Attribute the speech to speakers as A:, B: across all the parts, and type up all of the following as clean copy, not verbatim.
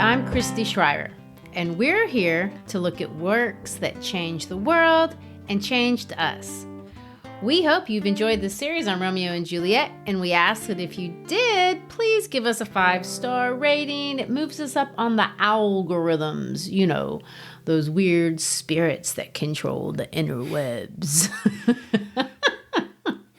A: I'm Christy Schreier, and we're here to look at works that changed the world and changed us. We hope you've enjoyed this series on Romeo and Juliet, and we ask that if you did, please give us a 5-star rating. It moves us up on the algorithms, you know, those weird spirits that control the interwebs.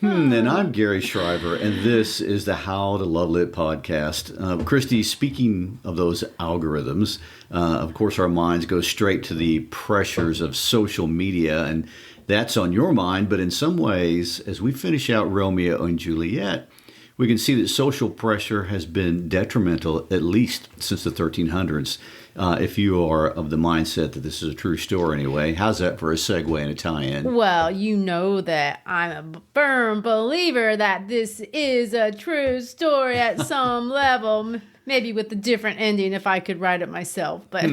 B: And I'm Gary Shriver, and this is the How to Love Lit podcast. Christy, speaking of those algorithms, of course, our minds go straight to the pressures of social media, and that's on your mind. But in some ways, as we finish out Romeo and Juliet, we can see that social pressure has been detrimental, at least since the 1300s. If you are of the mindset that this is a true story anyway, how's that for a segue and a tie-in?
A: Well, you know that I'm a firm believer that this is a true story at some level, maybe with a different ending if I could write it myself. But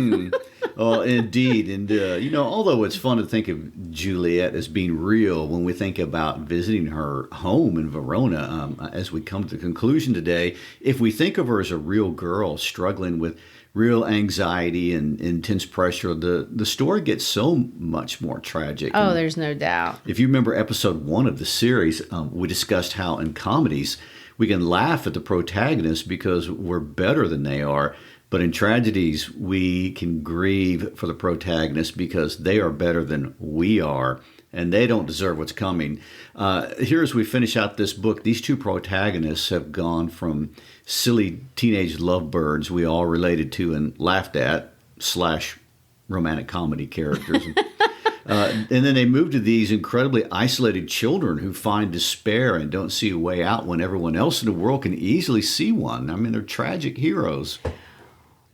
B: Well, indeed. And, although it's fun to think of Juliet as being real when we think about visiting her home in Verona, as we come to the conclusion today, if we think of her as a real girl struggling with real anxiety and intense pressure, the story gets so much more tragic.
A: Oh, there's no doubt.
B: If you remember episode 1 of the series, we discussed how in comedies we can laugh at the protagonists because we're better than they are. But in tragedies, we can grieve for the protagonists because they are better than we are, and they don't deserve what's coming. Here, as we finish out this book, these two protagonists have gone from silly teenage lovebirds we all related to and laughed at / romantic comedy characters. And then they move to these incredibly isolated children who find despair and don't see a way out when everyone else in the world can easily see one. I mean, they're tragic heroes.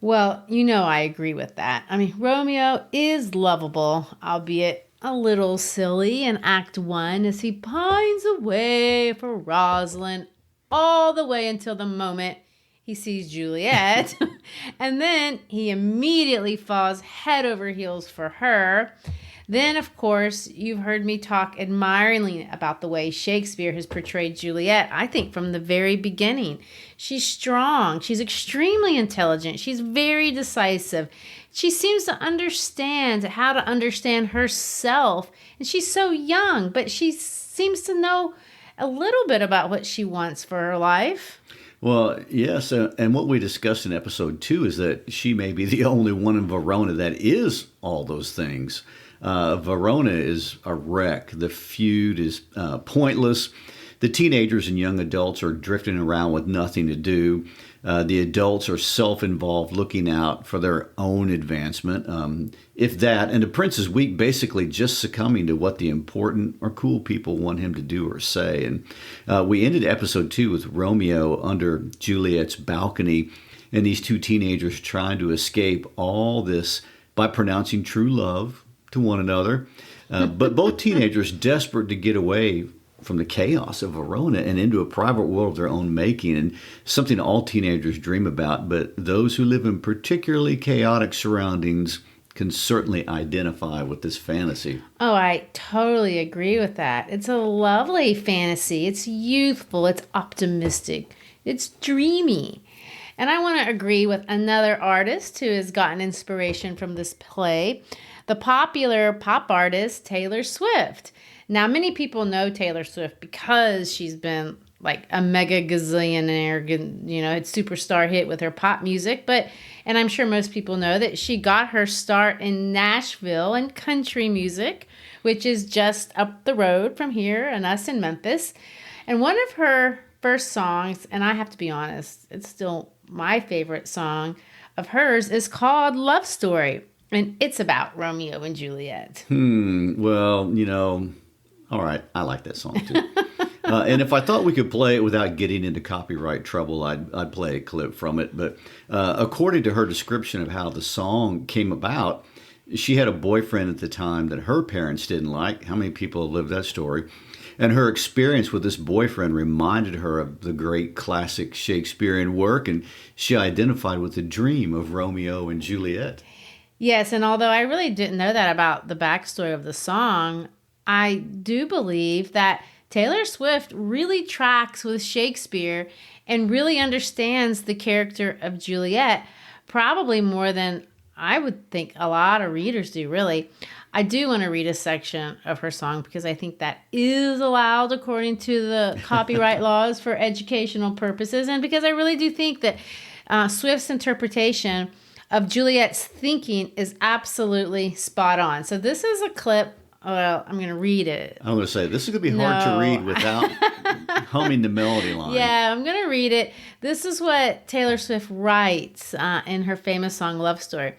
A: Well, I agree with that. I mean, Romeo is lovable, albeit a little silly in Act 1 as he pines away for Rosalind all the way until the moment he sees Juliet. And then he immediately falls head over heels for her. Then, of course, you've heard me talk admiringly about the way Shakespeare has portrayed Juliet, I think, from the very beginning. She's strong. She's extremely intelligent. She's very decisive. She seems to understand how to understand herself. And she's so young, but she seems to know a little bit about what she wants for her life.
B: Well, yes, and what we discussed in episode 2 is that she may be the only one in Verona that is all those things. Verona is a wreck. The feud is pointless. The teenagers and young adults are drifting around with nothing to do. The adults are self-involved, looking out for their own advancement, if that. And the prince is weak, basically just succumbing to what the important or cool people want him to do or say. And we ended episode 2 with Romeo under Juliet's balcony and these two teenagers trying to escape all this by pronouncing true love to one another. But both teenagers desperate to get away from the chaos of Verona and into a private world of their own making, and something all teenagers dream about, but those who live in particularly chaotic surroundings can certainly identify with this fantasy.
A: Oh, I totally agree with that. It's a lovely fantasy. It's youthful. It's optimistic. It's dreamy. And I want to agree with another artist who has gotten inspiration from this play, the popular pop artist Taylor Swift. Now, many people know Taylor Swift because she's been like a mega gazillionaire, superstar hit with her pop music. And I'm sure most people know that she got her start in Nashville and country music, which is just up the road from here and us in Memphis. And one of her first songs, and I have to be honest, it's still my favorite song of hers, is called Love Story. And it's about Romeo and Juliet.
B: Well, all right, I like that song too. And if I thought we could play it without getting into copyright trouble, I'd play a clip from it. But according to her description of how the song came about, she had a boyfriend at the time that her parents didn't like. How many people have lived that story? And her experience with this boyfriend reminded her of the great classic Shakespearean work, and she identified with the dream of Romeo and Juliet.
A: Yes, and although I really didn't know that about the backstory of the song, I do believe that Taylor Swift really tracks with Shakespeare and really understands the character of Juliet probably more than I would think a lot of readers do, really. I do want to read a section of her song because I think that is allowed according to the copyright laws for educational purposes, and because I really do think that Swift's interpretation of Juliet's thinking is absolutely spot on. So this is a clip. Well, I'm going to read it.
B: I'm going to say, this is going to be hard to read without humming the melody line.
A: Yeah, I'm going to read it. This is what Taylor Swift writes in her famous song, Love Story.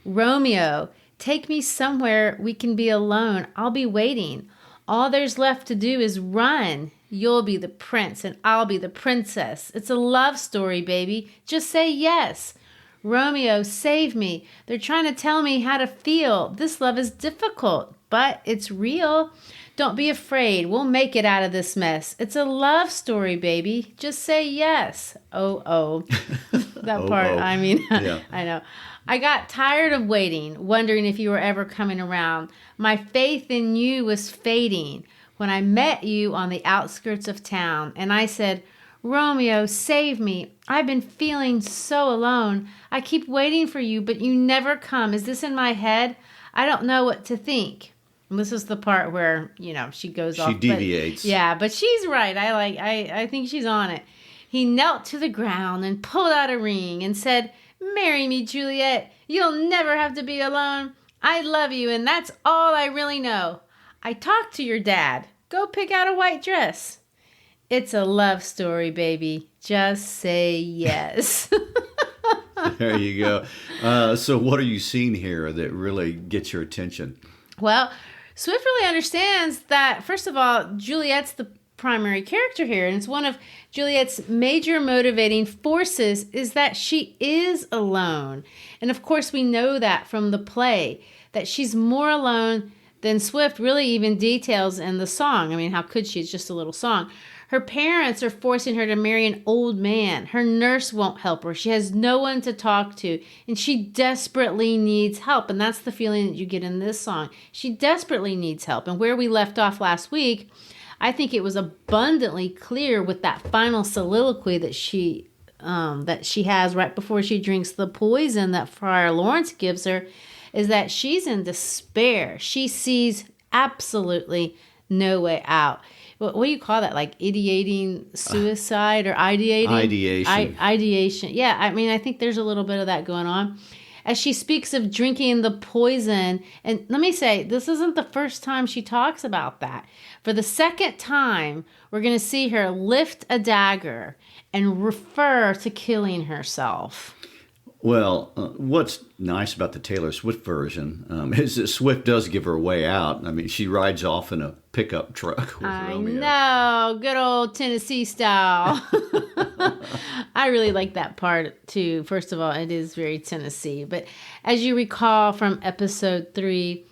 A: Romeo, take me somewhere we can be alone. I'll be waiting. All there's left to do is run. You'll be the prince and I'll be the princess. It's a love story, baby. Just say yes. Romeo, save me. They're trying to tell me how to feel. This love is difficult, but it's real. Don't be afraid. We'll make it out of this mess. It's a love story, baby. Just say yes. Oh. That part, I mean,
B: yeah.
A: I know. I got tired of waiting, wondering if you were ever coming around. My faith in you was fading when I met you on the outskirts of town. And I said, Romeo, save me. I've been feeling so alone. I keep waiting for you, but you never come. Is this in my head? I don't know what to think. And this is the part where, she goes off.
B: She deviates.
A: But she's right. I think she's on it. He knelt to the ground and pulled out a ring and said, marry me, Juliet. You'll never have to be alone. I love you, and that's all I really know. I talked to your dad. Go pick out a white dress. It's a love story, baby. Just say yes.
B: There you go. So what are you seeing here that really gets your attention?
A: Well, Swift really understands that, first of all, Juliet's the primary character here, and it's one of Juliet's major motivating forces is that she is alone. And of course, we know that from the play, that she's more alone than Swift really even details in the song. I mean, how could she? It's just a little song. Her parents are forcing her to marry an old man. Her nurse won't help her. She has no one to talk to, and she desperately needs help. And that's the feeling that you get in this song. She desperately needs help. And where we left off last week, I think it was abundantly clear with that final soliloquy that she has right before she drinks the poison that Friar Lawrence gives her, is that she's in despair. She sees absolutely no way out. What do you call that? Like ideating suicide or ideating?
B: Ideation.
A: Ideation. Yeah, I mean, I think there's a little bit of that going on. As she speaks of drinking the poison, and let me say, this isn't the first time she talks about that. For the second time, we're going to see her lift a dagger and refer to killing herself.
B: Well, what's nice about the Taylor Swift version is that Swift does give her a way out. I mean, she rides off in a pickup truck with Romeo.
A: I know, good old Tennessee style. I really like that part too. First of all, it is very Tennessee. But as you recall from episode 3,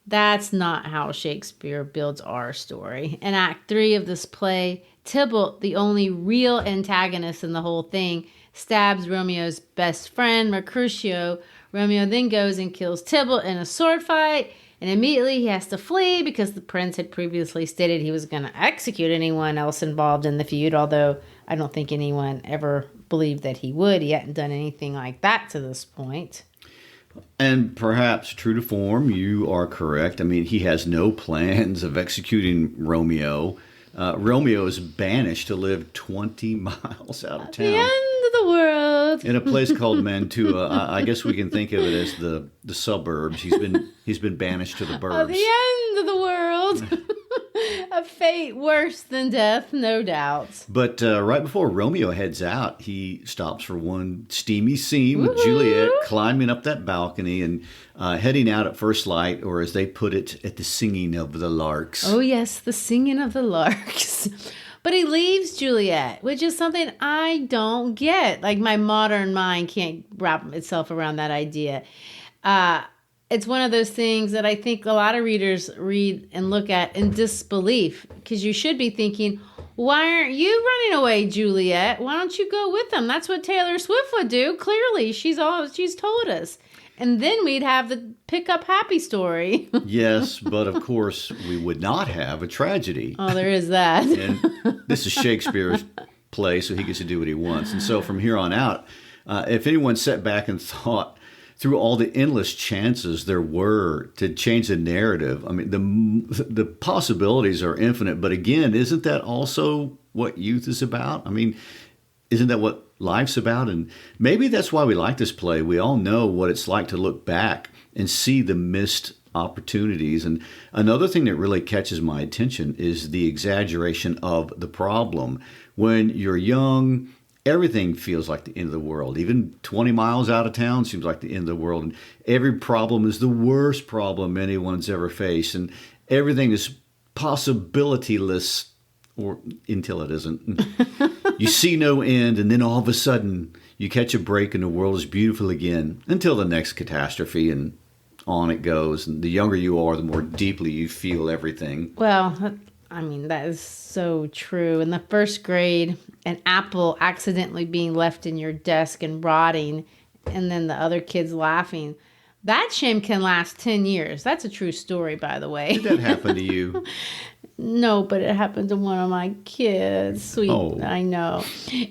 A: that's not how Shakespeare builds our story. In Act 3 of this play, Tybalt, the only real antagonist in the whole thing, stabs Romeo's best friend, Mercutio. Romeo then goes and kills Tybalt in a sword fight, and immediately he has to flee because the prince had previously stated he was going to execute anyone else involved in the feud, although I don't think anyone ever believed that he would. He hadn't done anything like that to this point.
B: And perhaps true to form, you are correct. I mean, he has no plans of executing Romeo. Romeo is banished to live 20 miles out of town.
A: The end of the world.
B: In a place called Mantua. I guess we can think of it as the suburbs. He's been banished to the burbs.
A: The end of the world. A fate worse than death, no doubt.
B: But right before Romeo heads out, he stops for one steamy scene with
A: Woo-hoo.
B: Juliet climbing up that balcony and heading out at first light, or as they put it, at the singing of the larks.
A: Oh, yes, the singing of the larks. But he leaves Juliet, which is something I don't get. Like, my modern mind can't wrap itself around that idea. It's one of those things that I think a lot of readers read and look at in disbelief, because you should be thinking, why aren't you running away, Juliet? Why don't you go with them? That's what Taylor Swift would do. Clearly, she's told us. And then we'd have the pick up happy story.
B: Yes, but of course, we would not have a tragedy.
A: Oh, there is that.
B: And this is Shakespeare's play, so he gets to do what he wants. And so from here on out, If anyone sat back and thought through all the endless chances there were to change the narrative, I mean, the possibilities are infinite. But again, isn't that also what youth is about? I mean, isn't that what life's about? And maybe that's why we like this play. We all know what it's like to look back and see the missed opportunities. And another thing that really catches my attention is the exaggeration of the problem. When you're young, everything feels like the end of the world. Even 20 miles out of town seems like the end of the world. And every problem is the worst problem anyone's ever faced. And everything is possibilityless, or until it isn't. You see no end, and then all of a sudden you catch a break and the world is beautiful again until the next catastrophe, and on it goes. And the younger you are, the more deeply you feel everything.
A: Well, I mean, that is so true. In the first grade, an apple accidentally being left in your desk and rotting, and then the other kids laughing. That shame can last 10 years. That's a true story, by the way.
B: Did that happen to you?
A: No, but it happened to one of my kids. Sweet,
B: Oh.
A: I know.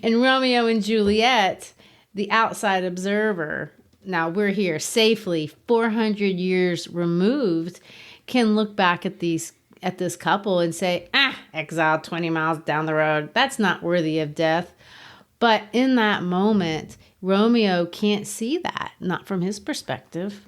A: In Romeo and Juliet, the outside observer, now we're here safely 400 years removed, can look back at this couple and say, exiled 20 miles down the road, that's not worthy of death. But in that moment, Romeo can't see that, not from his perspective.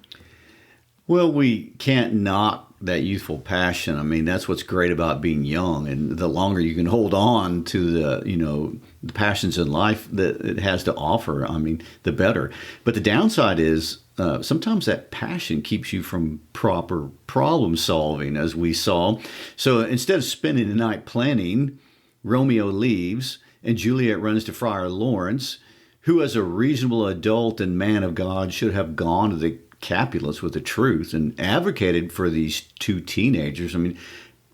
B: Well, we can't knock that youthful passion. I mean, that's what's great about being young, and the longer you can hold on to the passions in life that it has to offer, I mean, the better. But the downside is sometimes that passion keeps you from proper problem solving, as we saw. So instead of spending the night planning, Romeo leaves, and Juliet runs to Friar Lawrence, who, as a reasonable adult and man of God, should have gone to the Capulets with the truth and advocated for these two teenagers. I mean,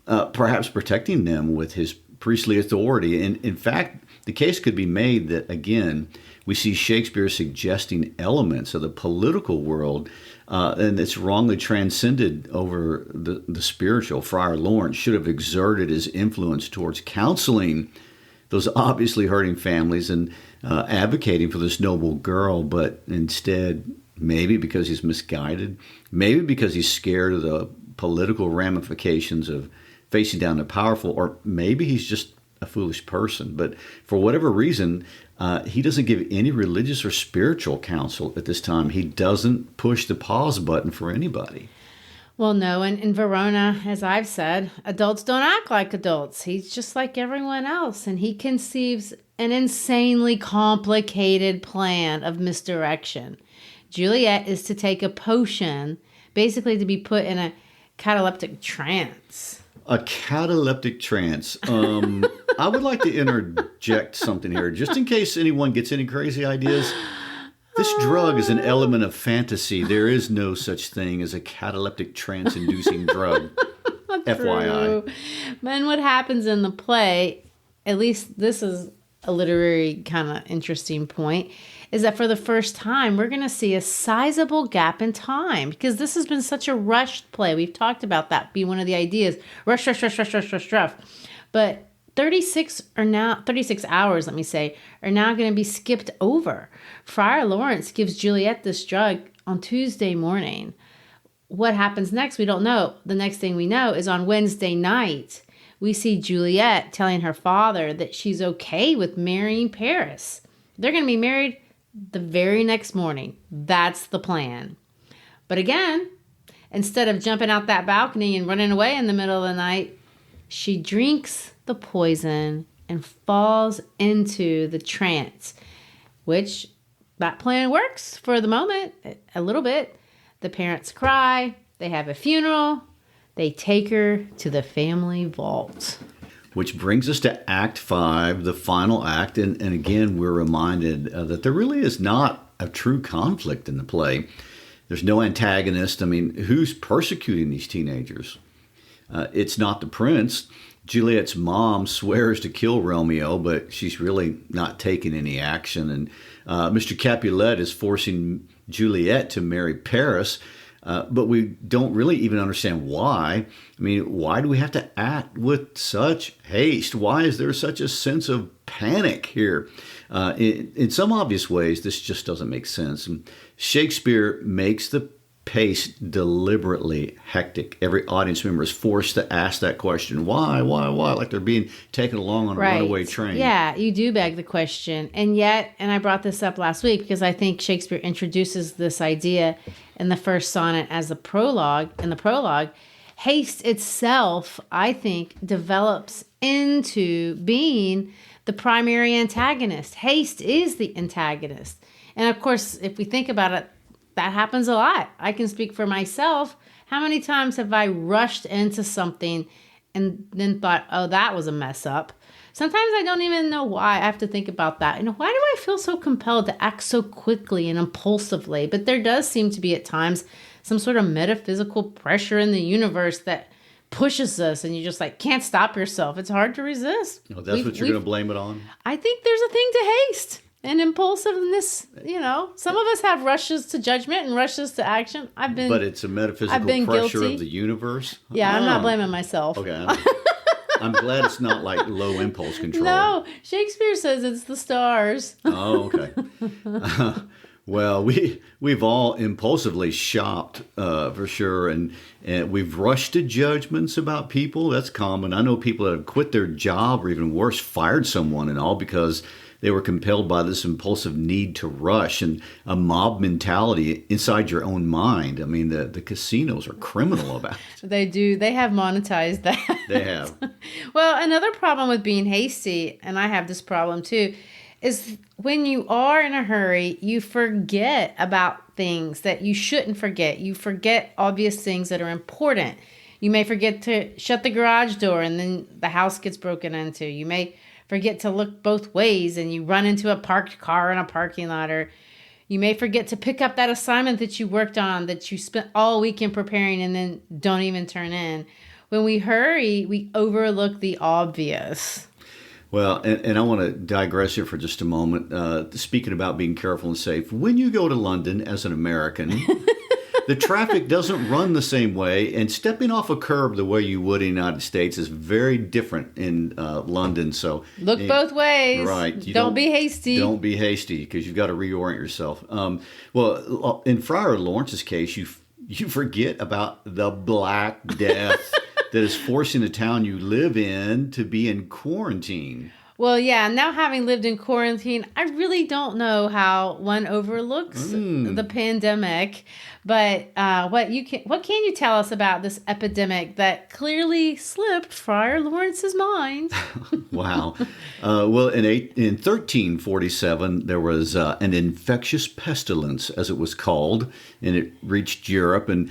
B: perhaps protecting them with his priestly authority. And in fact, the case could be made that, again, we see Shakespeare suggesting elements of the political world, and it's wrongly transcended over the spiritual. Friar Lawrence should have exerted his influence towards counseling those obviously hurting families and advocating for this noble girl, but instead, maybe because he's misguided, maybe because he's scared of the political ramifications of facing down the powerful, or maybe he's just a foolish person. But for whatever reason, he doesn't give any religious or spiritual counsel at this time. He doesn't push the pause button for anybody.
A: Well, no, and in Verona, as I've said, adults don't act like adults. He's just like everyone else, and he conceives an insanely complicated plan of misdirection. Juliet is to take a potion, basically to be put in a cataleptic trance.
B: A cataleptic trance. I would like to interject something here, just in case anyone gets any crazy ideas. This drug is an element of fantasy. There is no such thing as a cataleptic trance-inducing drug. FYI.
A: True. And what happens in the play, at least this is a literary kind of interesting point, is that for the first time, we're going to see a sizable gap in time, because this has been such a rushed play. We've talked about that being one of the ideas. Rush. But 36 hours, let me say, are now going to be skipped over. Friar Lawrence gives Juliet this drug on Tuesday morning. What happens next, we don't know. The next thing we know is on Wednesday night, we see Juliet telling her father that she's okay with marrying Paris. They're going to be married the very next morning. That's the plan. But again, instead of jumping out that balcony and running away in the middle of the night, she drinks the poison and falls into the trance, which that plan works for the moment, a little bit. The parents cry, they have a funeral, they take her to the family vault.
B: Which brings us to Act 5, the final act. And again, we're reminded that there really is not a true conflict in the play. There's no antagonist. I mean, who's persecuting these teenagers? It's not the prince. Juliet's mom swears to kill Romeo, but she's really not taking any action. And Mr. Capulet is forcing Juliet to marry Paris. But we don't really even understand why. I mean, why do we have to act with such haste? Why is there such a sense of panic here? In some obvious ways, this just doesn't make sense. And Shakespeare makes the pace deliberately hectic. Every audience member is forced to ask that question, why, like they're being taken along on a runaway train.
A: Yeah, you do beg the question. And yet, and I brought this up last week because I think Shakespeare introduces this idea in the first sonnet as in the prologue, haste itself, I think, develops into being the primary antagonist. Haste is the antagonist. And of course, if we think about it, that happens a lot. I can speak for myself. How many times have I rushed into something and then thought, oh, that was a mess up? Sometimes I don't even know why. I have to think about that. And why do I feel so compelled to act so quickly and impulsively? But there does seem to be at times some sort of metaphysical pressure in the universe that pushes us and you just like can't stop yourself. It's hard to resist.
B: Oh, that's what you're going to blame it on?
A: I think there's a thing to haste. And impulsiveness, some of us have rushes to judgment and rushes to action.
B: But it's a metaphysical pressure
A: guilty
B: of the universe?
A: Yeah, I'm not blaming myself.
B: Okay. I'm glad it's not like low impulse control.
A: No, Shakespeare says it's the stars.
B: Oh, okay. Well, we've all impulsively shopped for sure, and we've rushed to judgments about people. That's common. I know people that have quit their job or even worse, fired someone and all because they were compelled by this impulsive need to rush and a mob mentality inside your own mind. I mean, the casinos are criminal about it.
A: They do. They have monetized that.
B: They have.
A: Well, another problem with being hasty, and I have this problem too, is when you are in a hurry, you forget about things that you shouldn't forget. You forget obvious things that are important. You may forget to shut the garage door and then the house gets broken into. You may forget to look both ways and you run into a parked car in a parking lot, or you may forget to pick up that assignment that you worked on that you spent all weekend preparing and then don't even turn in. When we hurry, we overlook the obvious.
B: Well, and I want to digress here for just a moment. Speaking about being careful and safe, when you go to London as an American, the traffic doesn't run the same way, and stepping off a curb the way you would in the United States is very different in London. So
A: look both ways.
B: Right.
A: Don't be hasty.
B: Don't be hasty because you've got to reorient yourself. Well, in Friar Lawrence's case, you forget about the Black Death that is forcing the town you live in to be in quarantine.
A: Well, yeah, now having lived in quarantine, I really don't know how one overlooks the pandemic. But what can you tell us about this epidemic that clearly slipped Friar Lawrence's mind?
B: Wow. Well, in 1347, there was an infectious pestilence, as it was called, and it reached Europe. And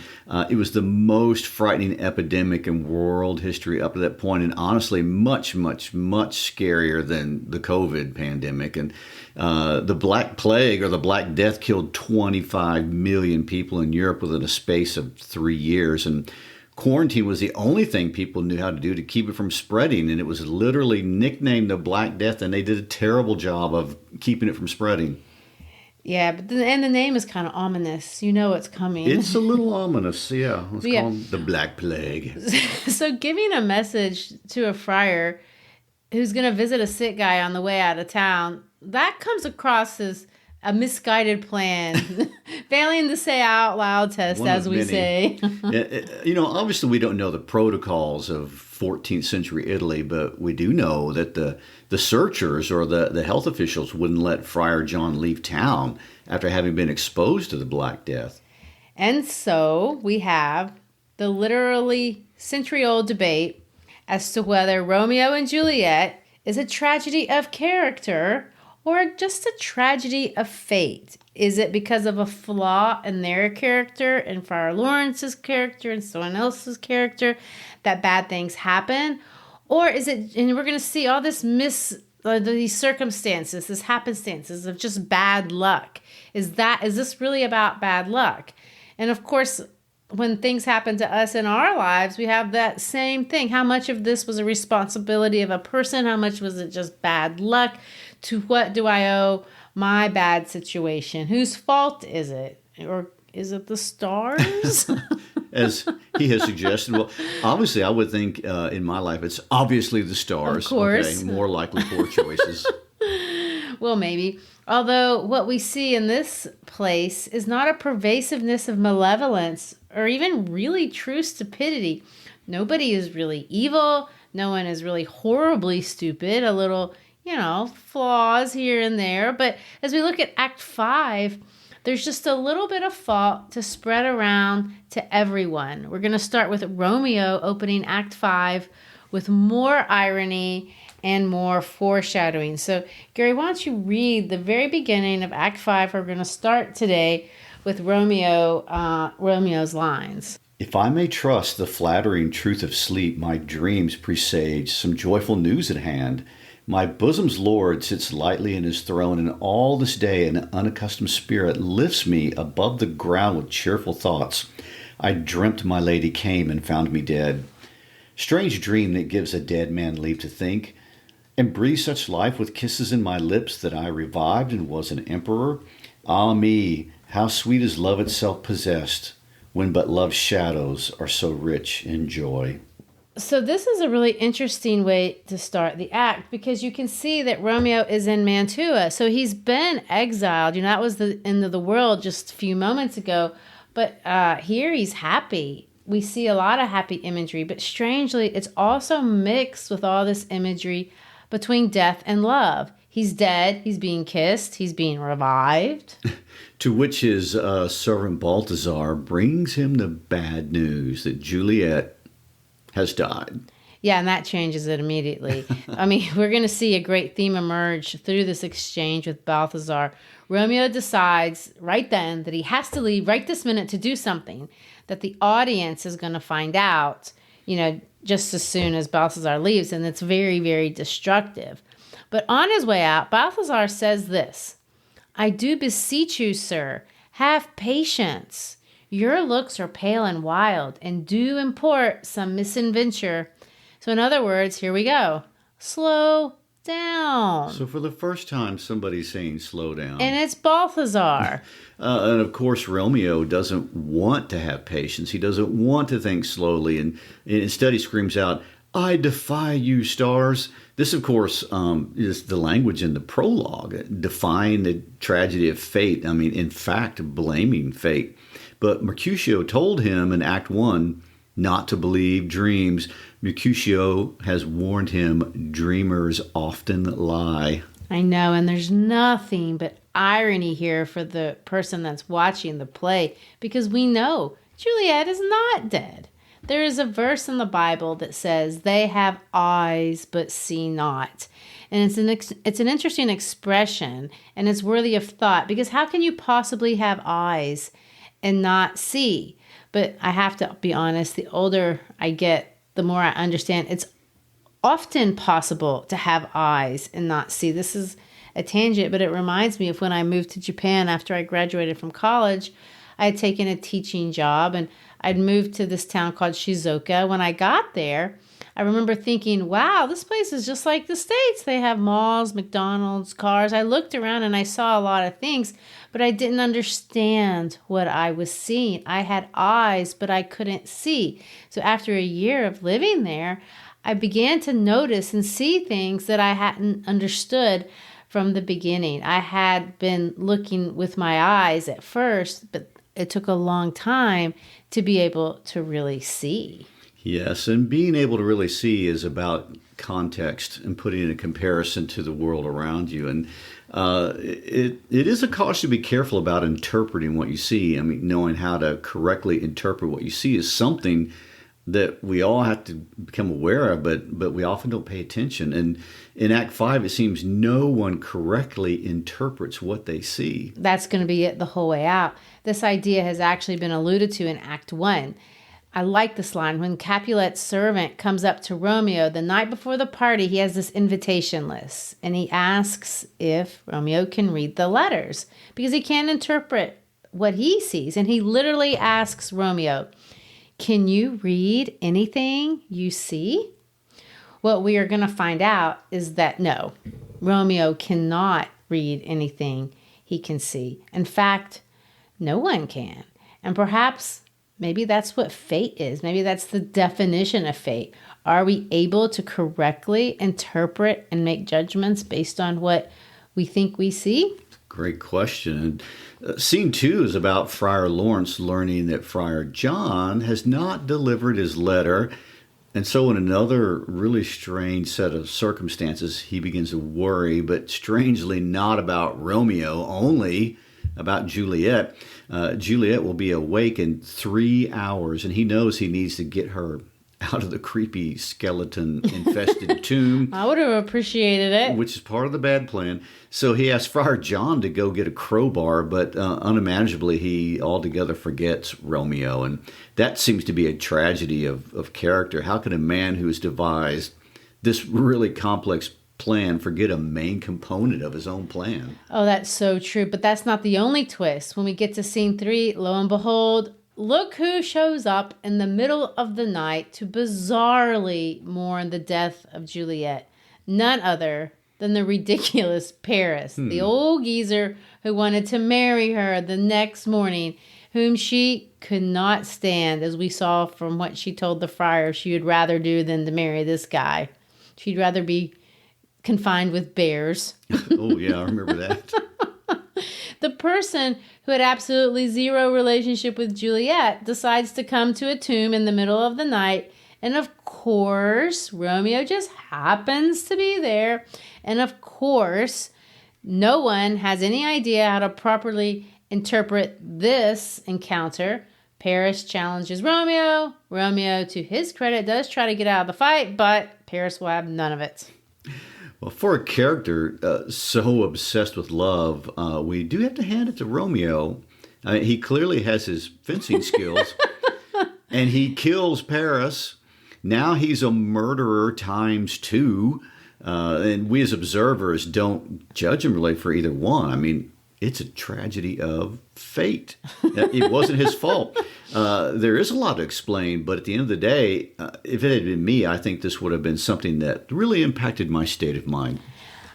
B: it was the most frightening epidemic in world history up to that point, and honestly, much, much, much scarier than the COVID pandemic. And the Black Plague or the Black Death killed 25 million people in Europe within a space of 3 years. And quarantine was the only thing people knew how to do to keep it from spreading. And it was literally nicknamed the Black Death, and they did a terrible job of keeping it from spreading.
A: Yeah, but the name is kind of ominous. You know it's coming.
B: It's a little ominous, yeah. Let's call it the Black Plague.
A: So giving a message to a friar who's going to visit a sick guy on the way out of town, that comes across as a misguided plan. Failing to say out loud test, as we say.
B: Obviously we don't know the protocols of 14th century Italy, but we do know that the searchers or the health officials wouldn't let Friar John leave town after having been exposed to the Black Death.
A: And so we have the literally century-old debate as to whether Romeo and Juliet is a tragedy of character or just a tragedy of fate. Is it because of a flaw in their character and Friar Lawrence's character and someone else's character that bad things happen? Or is it, and we're going to see all this these circumstances, this happenstances of just bad luck. Is this really about bad luck? And of course, when things happen to us in our lives, we have that same thing. How much of this was a responsibility of a person? How much was it just bad luck? To what do I owe my bad situation? Whose fault is it? Or Is it the stars?
B: As he has suggested. Well, obviously, I would think in my life it's obviously the stars.
A: Of course.
B: Okay, more likely poor choices.
A: Well, maybe. Although what we see in this place is not a pervasiveness of malevolence or even really true stupidity. Nobody is really evil. No one is really horribly stupid. A little, flaws here and there. But as we look at Act 5, there's just a little bit of fault to spread around to everyone. We're going to start with Romeo opening Act 5 with more irony and more foreshadowing. So, Gary, why don't you read the very beginning of Act 5? We're going to start today with Romeo's lines.
B: If I may trust the flattering truth of sleep, my dreams presage some joyful news at hand. My bosom's Lord sits lightly in his throne, and all this day an unaccustomed spirit lifts me above the ground with cheerful thoughts. I dreamt my lady came and found me dead. Strange dream that gives a dead man leave to think, and breathe such life with kisses in my lips that I revived and was an emperor. Ah me, how sweet is love itself possessed, when but love's shadows are so rich in joy.
A: So this is a really interesting way to start the act, because you can see that Romeo is in Mantua. So he's been exiled. That was the end of the world just a few moments ago. But here he's happy. We see a lot of happy imagery. But strangely, it's also mixed with all this imagery between death and love. He's dead. He's being kissed. He's being revived.
B: To which his servant Balthazar brings him the bad news that Juliet has died.
A: Yeah, and that changes it immediately. We're going to see a great theme emerge through this exchange with Balthazar. Romeo decides right then that he has to leave right this minute to do something that the audience is going to find out, just as soon as Balthazar leaves, and it's very, very destructive. But on his way out, Balthazar says this: I do beseech you, sir, have patience. Your looks are pale and wild, and do import some misadventure. So in other words, here we go. Slow down.
B: So for the first time, somebody's saying slow down.
A: And it's Balthazar.
B: And of course, Romeo doesn't want to have patience. He doesn't want to think slowly. And instead, he screams out, I defy you, stars. This, of course, is the language in the prologue, defying the tragedy of fate. In fact, blaming fate. But Mercutio told him in Act 1 not to believe dreams. Mercutio has warned him, dreamers often lie.
A: I know, and there's nothing but irony here for the person that's watching the play, because we know Juliet is not dead. There is a verse in the Bible that says, they have eyes but see not. And it's an interesting expression, and it's worthy of thought, because how can you possibly have eyes and not see? But I have to be honest, the older I get, the more I understand it's often possible to have eyes and not see. This is a tangent, but it reminds me of when I moved to Japan after I graduated from college. I had taken a teaching job, and I'd moved to this town called Shizuoka. When I got there, I remember thinking, wow, this place is just like the States. They have malls, McDonald's, cars. I looked around and I saw a lot of things, but I didn't understand what I was seeing. I had eyes, but I couldn't see. So after a year of living there, I began to notice and see things that I hadn't understood from the beginning. I had been looking with my eyes at first, but it took a long time to be able to really see.
B: Yes, and being able to really see is about context and putting in a comparison to the world around you. And it is a caution to be careful about interpreting what you see. Knowing how to correctly interpret what you see is something that we all have to become aware of, but we often don't pay attention. And in Act 5, it seems no one correctly interprets what they see.
A: That's going to be it the whole way out. This idea has actually been alluded to in Act 1. I like this line. When Capulet's servant comes up to Romeo the night before the party, he has this invitation list, and he asks if Romeo can read the letters because he can't interpret what he sees. And he literally asks Romeo, can you read anything you see? What we are going to find out is that no, Romeo cannot read anything he can see. In fact, no one can. And perhaps maybe that's what fate is. Maybe that's the definition of fate. Are we able to correctly interpret and make judgments based on what we think we see?
B: Great question. And scene 2 is about Friar Lawrence learning that Friar John has not delivered his letter. And so, in another really strange set of circumstances, he begins to worry, but strangely not about Romeo, only about Juliet. Juliet will be awake in 3 hours, and he knows he needs to get her out of the creepy skeleton-infested tomb.
A: I would have appreciated it.
B: Which is part of the bad plan. So he asks Friar John to go get a crowbar, but unimaginably he altogether forgets Romeo. And that seems to be a tragedy of character. How can a man who has devised this really complex plan forget a main component of his own plan?
A: Oh, that's so true. But that's not the only twist. When we get to scene 3, lo and behold, look who shows up in the middle of the night to bizarrely mourn the death of Juliet. None other than the ridiculous Paris, the old geezer who wanted to marry her the next morning, whom she could not stand, as we saw from what she told the friar she would rather do than to marry this guy. She'd rather be confined with bears.
B: Oh, yeah, I remember that.
A: The person who had absolutely zero relationship with Juliet decides to come to a tomb in the middle of the night. And of course, Romeo just happens to be there. And of course, no one has any idea how to properly interpret this encounter. Paris challenges Romeo. Romeo, to his credit, does try to get out of the fight, but Paris will have none of it.
B: Well, for a character so obsessed with love, we do have to hand it to Romeo. He clearly has his fencing skills, and he kills Paris. Now he's a murderer times 2, and we as observers don't judge him really for either one. I mean, it's a tragedy of fate. It wasn't his fault. There is a lot to explain, but at the end of the day, if it had been me, I think this would have been something that really impacted my state of mind.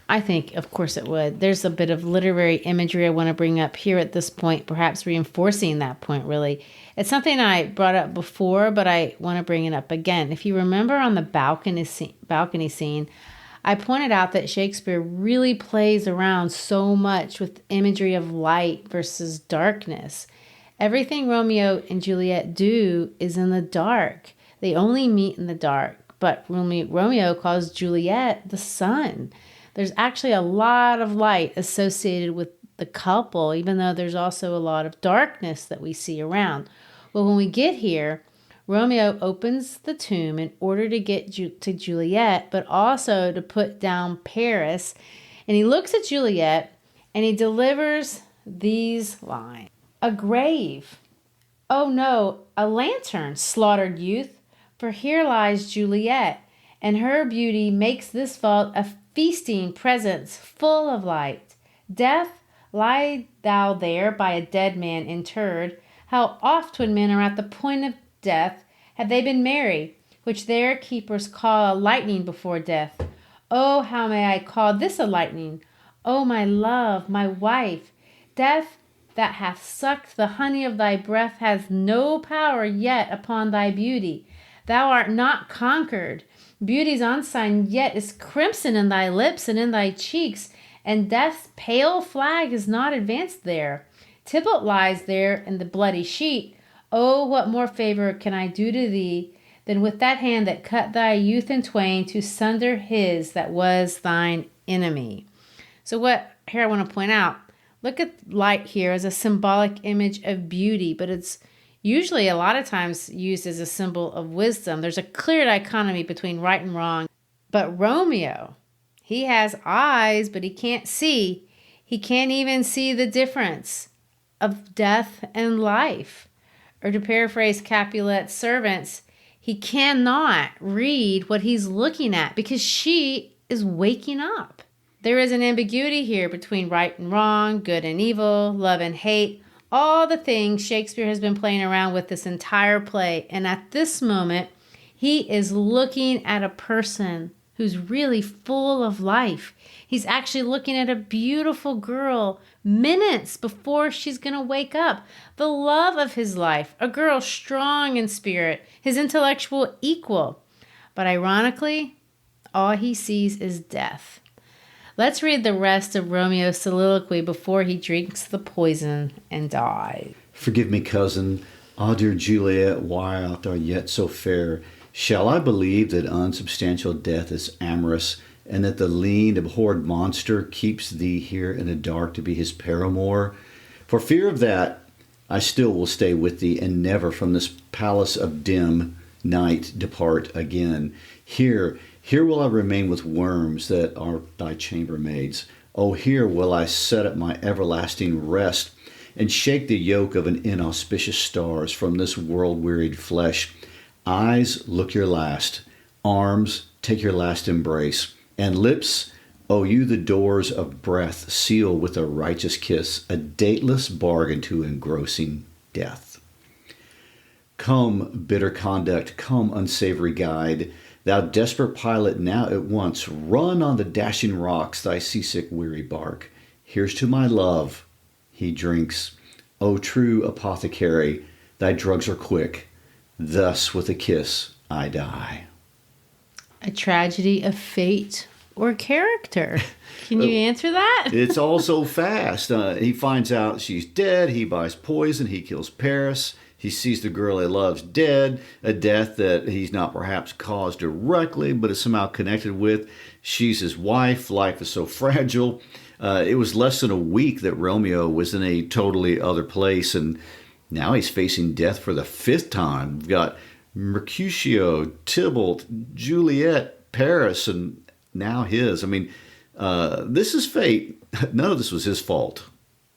A: I think, of course, it would. There's a bit of literary imagery I want to bring up here at this point, perhaps reinforcing that point, really. It's something I brought up before, but I want to bring it up again. If you remember on the balcony scene, I pointed out that Shakespeare really plays around so much with imagery of light versus darkness. Everything Romeo and Juliet do is in the dark. They only meet in the dark, but Romeo calls Juliet the sun. There's actually a lot of light associated with the couple, even though there's also a lot of darkness that we see around. Well, when we get here, Romeo opens the tomb in order to get to Juliet, but also to put down Paris. And he looks at Juliet and he delivers these lines. A grave. Oh no, a lantern, slaughtered youth. For here lies Juliet, and her beauty makes this vault a feasting presence full of light. Death, lie thou there by a dead man interred. How oft when men are at the point of death have they been merry, which their keepers call a lightning before death. Oh, how may I call this a lightning? Oh, my love, my wife, death that hath sucked the honey of thy breath has no power yet upon thy beauty. Thou art not conquered. Beauty's ensign yet is crimson in thy lips and in thy cheeks, and death's pale flag is not advanced there. Tybalt lies there in the bloody sheet. Oh, what more favor can I do to thee than with that hand that cut thy youth in twain to sunder his that was thine enemy? So here I want to point out, look at light here as a symbolic image of beauty, but it's usually a lot of times used as a symbol of wisdom. There's a clear dichotomy between right and wrong. But Romeo, he has eyes, but he can't see. He can't even see the difference of death and life. Or to paraphrase Capulet's servants, he cannot read what he's looking at because she is waking up. There is an ambiguity here between right and wrong, good and evil, love and hate, all the things Shakespeare has been playing around with this entire play. And at this moment, he is looking at a person who's really full of life. He's actually looking at a beautiful girl minutes before she's going to wake up. The love of his life, a girl strong in spirit, his intellectual equal. But ironically, all he sees is death. Let's read the rest of Romeo's soliloquy before he drinks the poison and dies.
B: Forgive me, cousin. Ah, dear Juliet, why art thou yet so fair? Shall I believe that unsubstantial death is amorous, and that the lean, abhorred monster keeps thee here in the dark to be his paramour? For fear of that, I still will stay with thee, and never from this palace of dim night depart again. Here will I remain with worms that are thy chambermaids. Oh, here will I set up my everlasting rest, and shake the yoke of an inauspicious stars from this world-wearied flesh. Eyes, look your last. Arms, take your last embrace. And lips, oh, you the doors of breath, seal with a righteous kiss, a dateless bargain to engrossing death. Come, bitter conduct, come, unsavory guide. Thou desperate pilot, now at once run on the dashing rocks thy seasick weary bark. Here's to my love. He drinks. O true apothecary, thy drugs are quick. Thus with a kiss I die.
A: A tragedy of fate or character? Can you answer that?
B: It's all so fast. He finds out she's dead. He buys poison. He kills Paris. He sees the girl he loves dead, a death that he's not perhaps caused directly, but is somehow connected with. She's his wife. Life is so fragile. It was less than a week that Romeo was in a totally other place, and now he's facing death for the fifth time. We've got Mercutio, Tybalt, Juliet, Paris, and now his. I mean, this is fate. None of this was his fault.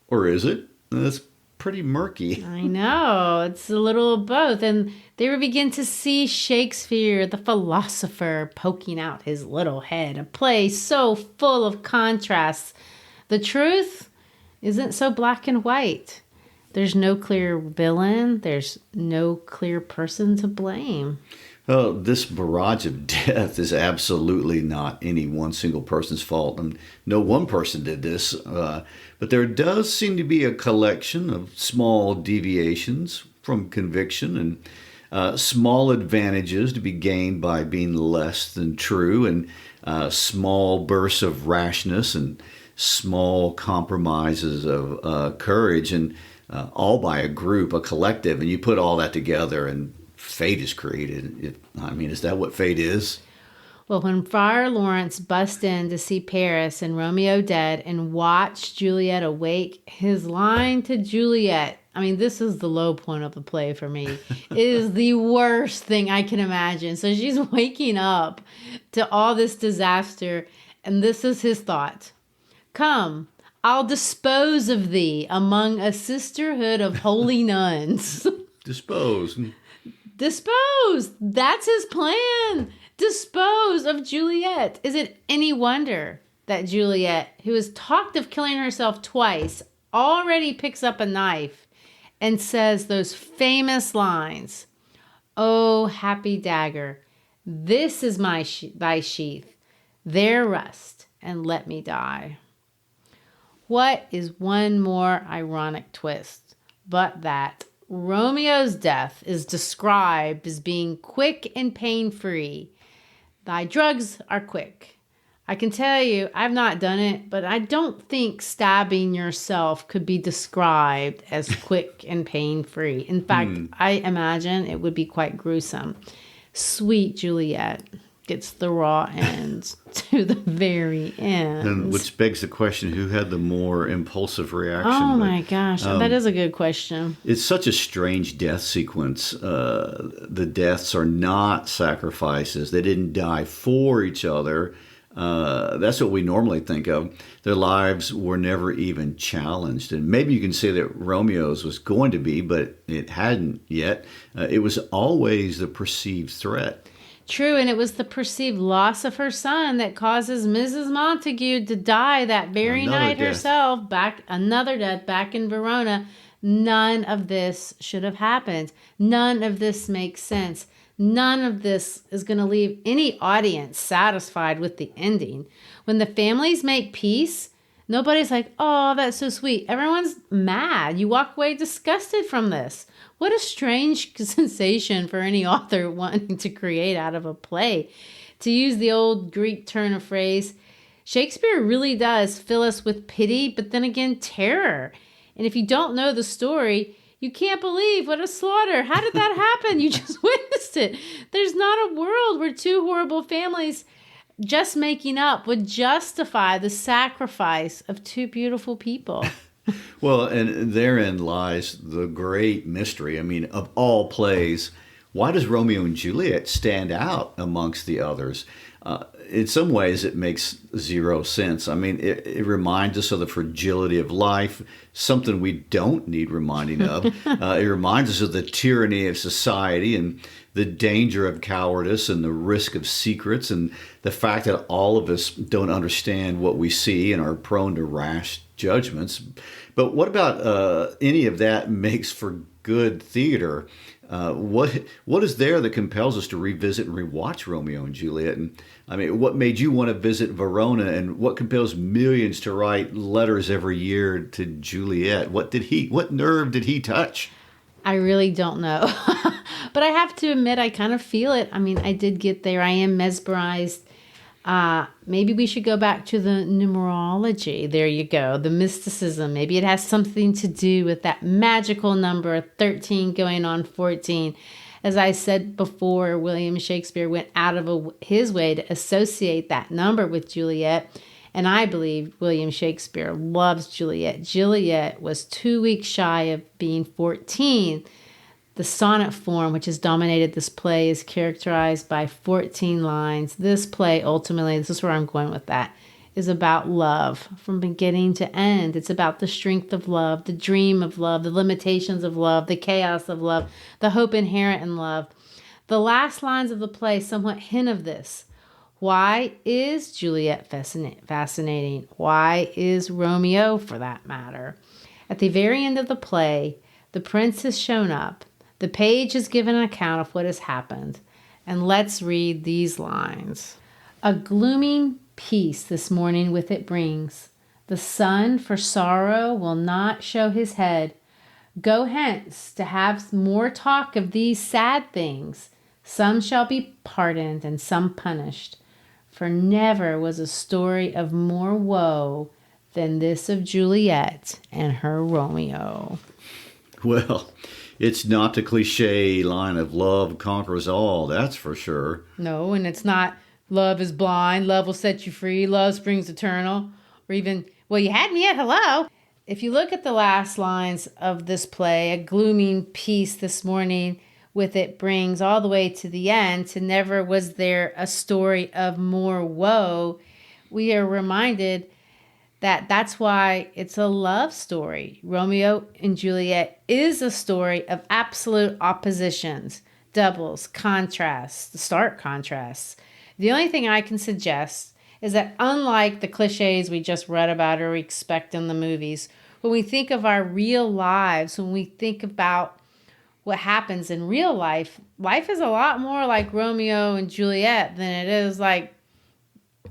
B: Or is it? That's pretty murky.
A: I know. It's a little of both. And there we begin to see Shakespeare, the philosopher, poking out his little head. A play so full of contrasts. The truth isn't so black and white. There's no clear villain. There's no clear person to blame.
B: Oh, this barrage of death is absolutely not any one single person's fault. And no one person did this. But there does seem to be a collection of small deviations from conviction and small advantages to be gained by being less than true, and small bursts of rashness and small compromises of courage, and all by a group, a collective. And you put all that together and fate is created. Is that what fate is?
A: Well, when Friar Lawrence busts in to see Paris and Romeo dead and watch Juliet awake, his line to Juliet, this is the low point of the play for me, is the worst thing I can imagine. So she's waking up to all this disaster, and this is his thought. Come, I'll dispose of thee among a sisterhood of holy nuns.
B: Dispose.
A: That's his plan. Dispose of Juliet. Is it any wonder that Juliet, who has talked of killing herself twice, already picks up a knife and says those famous lines, "Oh, happy dagger, this is thy sheath. There rest and let me die." What is one more ironic twist but that Romeo's death is described as being quick and pain-free. Thy drugs are quick. I can tell you, I've not done it, but I don't think stabbing yourself could be described as quick and pain-free. In fact, I imagine it would be quite gruesome. Sweet Juliet gets the raw ends to the very end.
B: And which begs the question, who had the more impulsive reaction?
A: Oh my gosh, that is a good question.
B: It's such a strange death sequence. The deaths are not sacrifices. They didn't die for each other. That's what we normally think of. Their lives were never even challenged. And maybe you can say that Romeo's was going to be, but it hadn't yet. It was always the perceived threat.
A: True, and it was the perceived loss of her son that causes Mrs. Montague to die that very night herself. Another death back in Verona. None of this should have happened. None of this makes sense. None of this is going to leave any audience satisfied with the ending. When the families make peace, nobody's like, oh, that's so sweet. Everyone's mad. You walk away disgusted from this. What a strange sensation for any author wanting to create out of a play. To use the old Greek turn of phrase, Shakespeare really does fill us with pity, but then again, terror. And if you don't know the story, you can't believe what a slaughter. How did that happen? You just witnessed it. There's not a world where two horrible families just making up would justify the sacrifice of two beautiful people.
B: Well, and therein lies the great mystery. I mean, of all plays, why does Romeo and Juliet stand out amongst the others? In some ways, it makes zero sense. I mean, it reminds us of the fragility of life, something we don't need reminding of. It reminds us of the tyranny of society and the danger of cowardice and the risk of secrets and the fact that all of us don't understand what we see and are prone to rash judgments. But what about any of that makes for good theater? What is there that compels us to revisit and rewatch Romeo and Juliet? And I mean, what made you want to visit Verona, and what compels millions to write letters every year to Juliet? What nerve did he touch?
A: I really don't know. But I have to admit, I kind of feel it. I mean, I did get there. I am mesmerized. Maybe we should go back to the numerology. There you go. The mysticism. Maybe it has something to do with that magical number 13 going on 14. As I said before, William Shakespeare went out of his way to associate that number with Juliet. And I believe William Shakespeare loves Juliet. Juliet was 2 weeks shy of being 14. The sonnet form, which has dominated this play, is characterized by 14 lines. This play, ultimately, this is where I'm going with that, is about love from beginning to end. It's about the strength of love, the dream of love, the limitations of love, the chaos of love, the hope inherent in love. The last lines of the play somewhat hint of this. Why is Juliet fascinating? Why is Romeo, for that matter? At the very end of the play, the prince has shown up. The page has given an account of what has happened. And let's read these lines. A glooming peace this morning with it brings. The sun for sorrow will not show his head. Go hence to have more talk of these sad things. Some shall be pardoned and some punished. For never was a story of more woe than this of Juliet and her Romeo.
B: Well, it's not the cliche line of love conquers all, that's for sure.
A: No, and it's not love is blind, love will set you free, love springs eternal, or even, well, you had me at hello. If you look at the last lines of this play, a glooming peace this morning with it brings all the way to the end, to never was there a story of more woe, we are reminded that that's why it's a love story. Romeo and Juliet is a story of absolute oppositions, doubles, contrasts, stark contrasts. The only thing I can suggest is that unlike the cliches we just read about or expect in the movies, when we think of our real lives, when we think about what happens in real life, life is a lot more like Romeo and Juliet than it is like,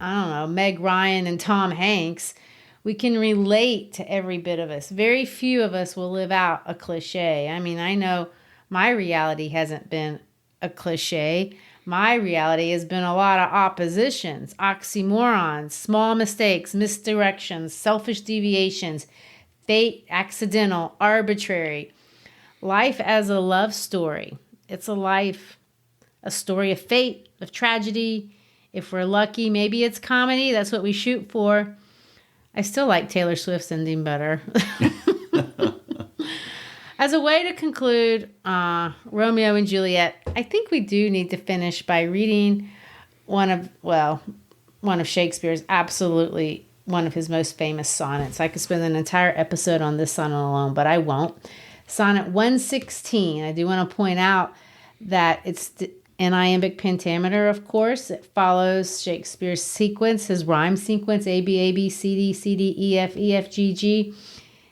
A: I don't know, Meg Ryan and Tom Hanks. We can relate to every bit of us. Very few of us will live out a cliche. I mean, I know my reality hasn't been a cliche. My reality has been a lot of oppositions, oxymorons, small mistakes, misdirections, selfish deviations, fate, accidental, arbitrary. Life as a love story. It's a story of fate, of tragedy. If we're lucky, maybe it's comedy. That's what we shoot for. I still like Taylor Swift's ending better. As a way to conclude Romeo and Juliet, I think we do need to finish by reading one of Shakespeare's absolutely one of his most famous sonnets. I could spend an entire episode on this sonnet alone, but I won't. Sonnet 116. I do want to point out that it's in iambic pentameter, of course. It follows Shakespeare's sequence, his rhyme sequence, A, B, A, B, C, D, C, D, E, F, E, F, G, G.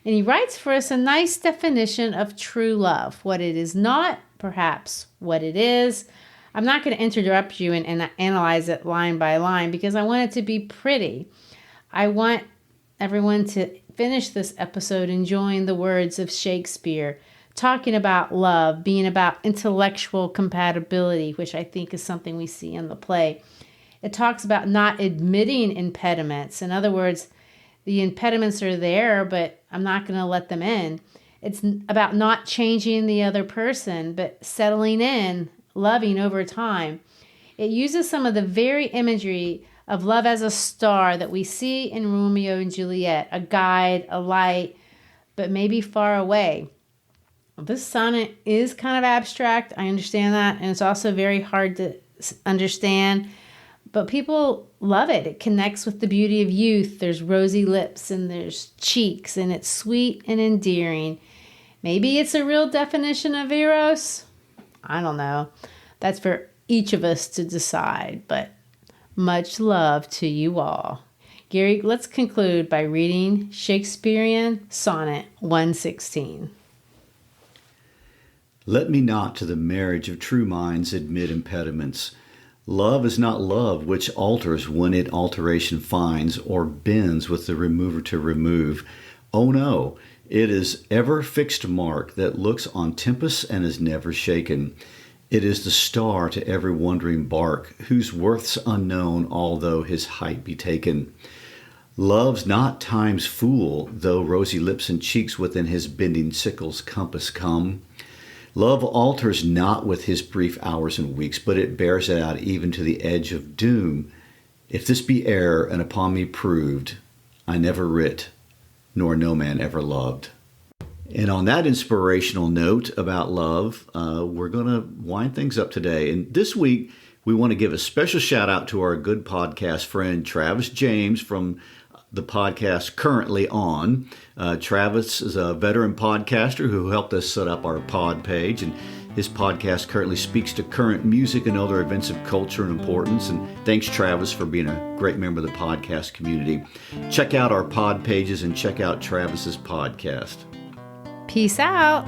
A: And he writes for us a nice definition of true love. What it is not, perhaps what it is. I'm not going to interrupt you and analyze it line by line because I want it to be pretty. I want everyone to finish this episode enjoying the words of Shakespeare, talking about love, being about intellectual compatibility, which I think is something we see in the play. It talks about not admitting impediments. In other words, the impediments are there, but I'm not going to let them in. It's about not changing the other person, but settling in, loving over time. It uses some of the very imagery of love as a star that we see in Romeo and Juliet, a guide, a light, but maybe far away. This sonnet is kind of abstract. I understand that. And it's also very hard to understand. But people love it. It connects with the beauty of youth. There's rosy lips and there's cheeks, and it's sweet and endearing. Maybe it's a real definition of Eros. I don't know. That's for each of us to decide. But much love to you all. Gary, let's conclude by reading Shakespearean Sonnet 116.
B: Let me not to the marriage of true minds admit impediments. Love is not love which alters when it alteration finds, or bends with the remover to remove. Oh no, it is ever fixed mark that looks on tempests and is never shaken. It is the star to every wandering bark, whose worth's unknown although his height be taken. Love's not time's fool, though rosy lips and cheeks within his bending sickle's compass come. Love alters not with his brief hours and weeks, but it bears it out even to the edge of doom. If this be error and upon me proved, I never writ, nor no man ever loved. And on that inspirational note about love, we're going to wind things up today. And this week, we want to give a special shout out to our good podcast friend, Travis James, from the podcast Currently On. Travis is a veteran podcaster who helped us set up our pod page, and his podcast currently speaks to current music and other events of culture and importance. And thanks, Travis, for being a great member of the podcast community. Check out our pod pages and check out Travis's podcast.
A: Peace out.